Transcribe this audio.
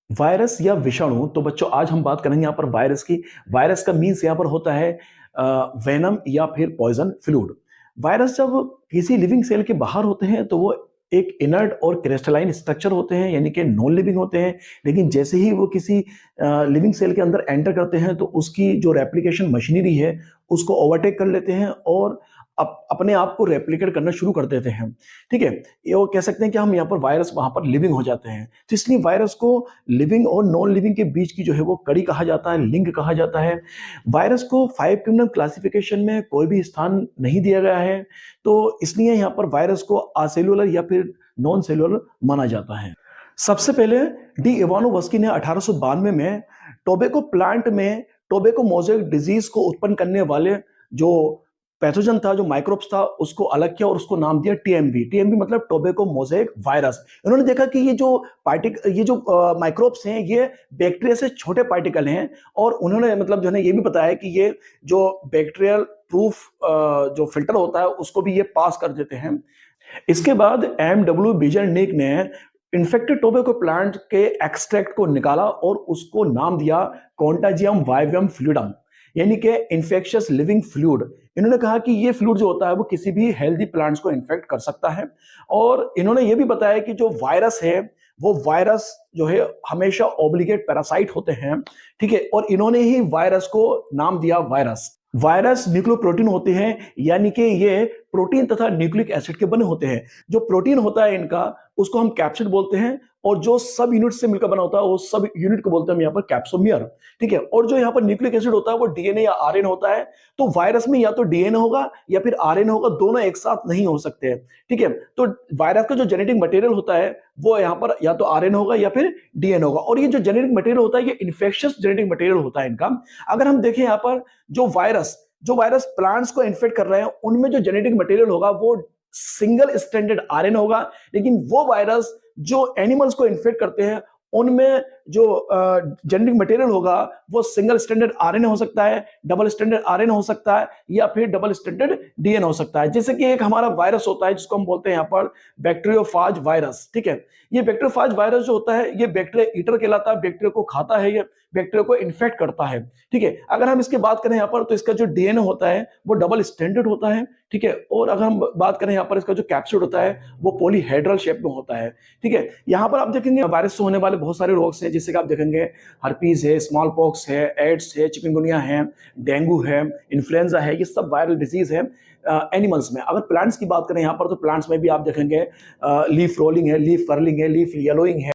Virus या विषाणु, तो बच्चों आज हम बात करेंगे यहाँ पर वायरस की। वायरस का मीन्स यहाँ पर होता है वेनम या फिर पॉइजन फ्लूइड। वायरस जब किसी लिविंग सेल के बाहर होते हैं तो वो एक इनर्ट और क्रिस्टलाइन स्ट्रक्चर होते हैं, यानी कि नॉन लिविंग होते हैं। लेकिन जैसे ही वो किसी लिविंग सेल के अंदर एंटर करते हैं तो उसकी जो रेप्लिकेशन मशीनरी है उसको ओवरटेक कर लेते हैं और अपने आप को रेप्लिकेट करना शुरू कर देते हैं। ठीक है, ये वो कह सकते हैं कि हम यहाँ पर वायरस वहां पर लिविंग हो जाते हैं। तो इसलिए वायरस को लिविंग और नॉन लिविंग के बीच की जो है वो कड़ी कहा जाता है, लिंक कहा जाता है। वायरस को 5 किंगडम क्लासिफिकेशन में कोई भी स्थान नहीं दिया गया है, तो इसलिए यहाँ पर वायरस को असेलुलर या फिर नॉन सेलुलर माना जाता है। सबसे पहले डी इवानोवस्की ने 1892 में टोबैको प्लांट में टोबैको मोज़ेक डिजीज को उत्पन्न करने वाले जो पैथोजन था, जो माइक्रोब्स था, उसको अलग किया और उसको नाम दिया टीएमवी। टीएमवी मतलब टोबैको मोज़ेक वायरस। इन्होंने देखा कि ये जो माइक्रोब्स हैं ये बैक्टीरिया से छोटे पार्टिकल हैं और उन्होंने मतलब जो है ये भी बताया कि ये जो बैक्टीरियल प्रूफ जो फिल्टर होता है उसको भी ये पास कर देते हैं। इसके बाद एम.डब्ल्यू. बीजरनिक ने इन्फेक्टेड टोबैको प्लांट के एक्सट्रैक्ट को निकाला और उसको नाम दिया कॉन्टाजियम वाइवियम फ्लूइडम, यानी कि इन्फेक्शियस लिविंग फ्लूइड। इन्होंने कहा कि ये फ्लूइड जो होता है वो किसी भी हेल्दी प्लांट्स को इन्फेक्ट कर सकता है। और इन्होंने ये भी बताया कि जो वायरस है वो वायरस जो है हमेशा ऑब्लिगेट पैरासाइट होते हैं। ठीक है, और इन्होंने ही वायरस को नाम दिया वायरस। वायरस न्यूक्लियोप्रोटीन होते हैं, यानी कि ये प्रोटीन तथा न्यूक्लिक एसिड के बने होते हैं। जो प्रोटीन होता है इनका उसको हम कैप्सिड बोलते हैं और जो सब यूनिट से मिलकर बना होता है वो सब यूनिट को बोलते हैं हम यहाँ पर कैप्सोमियर। ठीक है, और जो यहाँ पर न्यूक्लिक एसिड होता है वो डीएनए या आरएनए होता है। तो वायरस में या तो डीएनए होगा या फिर आरएनए होगा, दोनों एक साथ नहीं हो सकते हैं। ठीक है, तो वायरस का जो जेनेटिक मटेरियल होता है वो यहाँ पर या तो आरएनए होगा या फिर डीएनए होगा। और ये जो जेनेटिक मटेरियल होता है ये इन्फेक्शियस जेनेटिक मटेरियल होता है इनका। अगर हम देखें यहाँ पर जो वायरस प्लांट्स को इन्फेक्ट कर रहे हैं उनमें जो जेनेटिक मटेरियल होगा वो सिंगल स्ट्रैंडेड आरएनए होगा। लेकिन वो वायरस जो एनिमल्स को इन्फेक्ट करते हैं उनमें जो जेनेटिक मटेरियल होगा वो सिंगल स्ट्रैंडेड आरएनए हो सकता है, डबल स्ट्रैंडेड आरएनए हो सकता है या फिर डबल स्ट्रैंडेड डीएनए हो सकता है। जैसे कि एक हमारा वायरस होता है जिसको हम बोलते हैं यहाँ पर बैक्टीरियोफाज वायरस। ठीक है, ये बैक्टीरियोफाज वायरस जो होता है ये बैक्टीरिया ईटर कहलाता है, बैक्टीरिया को खाता है, ये बैक्टीरिया को इन्फेक्ट करता है। ठीक है, अगर हम इसकी बात करें यहाँ पर तो इसका जो डीएनए होता है वो डबल स्ट्रैंडेड होता है। ठीक है, और अगर हम बात करें यहाँ पर इसका जो कैप्सिड होता है वो पॉलीहेड्रल शेप में होता है। ठीक है, यहाँ पर आप देखेंगे वायरस से होने वाले बहुत सारे रोग हैं, जैसे कि आप देखेंगे हर्पीज है, स्मॉल पॉक्स है, एड्स है, चिकनगुनिया है, डेंगू है, इन्फ्लुएंजा है, ये सब वायरल डिजीज है एनिमल्स में। अगर प्लांट्स की बात करें यहाँ पर तो प्लांट्स में भी आप देखेंगे लीफ रोलिंग है, लीफ कर्लिंग है, लीफ येलोइंग है।